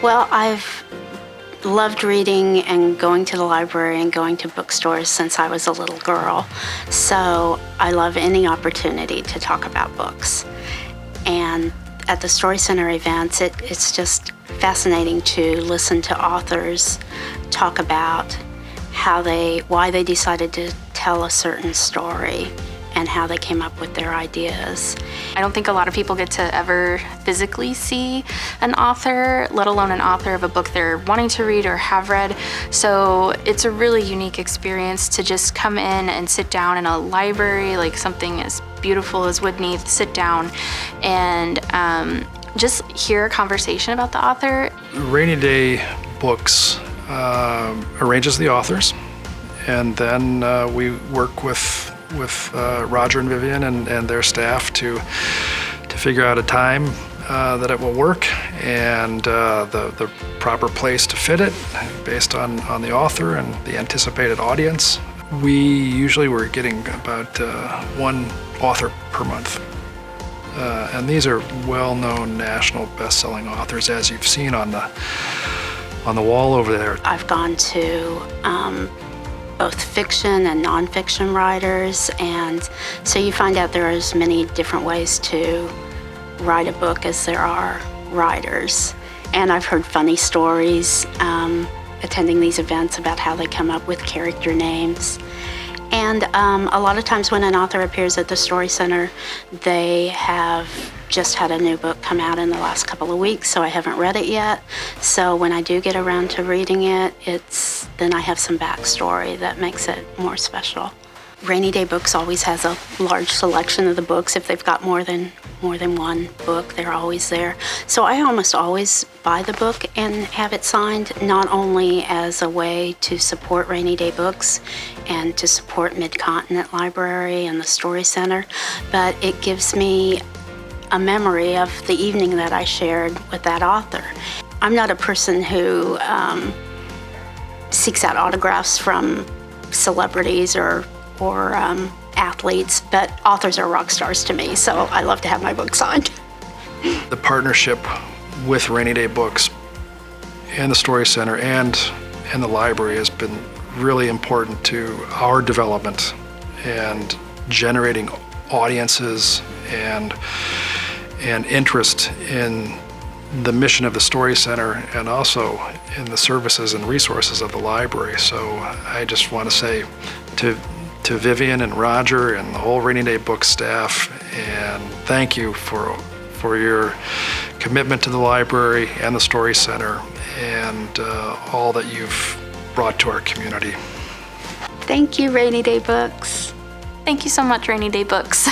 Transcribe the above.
Well, I've loved reading and going to the library and going to bookstores since I was a little girl. So I love any opportunity to talk about books. And at the Story Center events, it's just fascinating to listen to authors talk about why they decided to tell a certain story and how they came up with their ideas. I don't think a lot of people get to ever physically see an author, let alone an author of a book they're wanting to read or have read. So it's a really unique experience to just come in and sit down in a library, like something as beautiful as Whitney, sit down and just hear a conversation about the author. Rainy Day Books arranges the authors, and then we work with Roger and Vivian and their staff to figure out a time that it will work and the proper place to fit it based on the author and the anticipated audience. We're getting about one author per month. And these are well-known national best-selling authors, as you've seen on the wall over there. I've gone to both fiction and nonfiction writers, and so you find out there are as many different ways to write a book as there are writers. And I've heard funny stories attending these events about how they come up with character names. And a lot of times when an author appears at the Story Center, they have just had a new book come out in the last couple of weeks, so I haven't read it yet. So when I do get around to reading it, then I have some backstory that makes it more special. Rainy Day Books always has a large selection of the books. If they've got more than one book, they're always there. So I almost always buy the book and have it signed, not only as a way to support Rainy Day Books and to support Mid-Continent Library and the Story Center, but it gives me a memory of the evening that I shared with that author. I'm not a person who seeks out autographs from celebrities or athletes, but authors are rock stars to me, so I love to have my book signed. The partnership with Rainy Day Books and the Story Center and the library has been really important to our development and generating audiences and interest in the mission of the Story Center and also in the services and resources of the library. So I just want to say to Vivian and Roger and the whole Rainy Day Books staff, and thank you for your commitment to the library and the Story Center and all that you've brought to our community. Thank you, Rainy Day Books. Thank you so much, Rainy Day Books.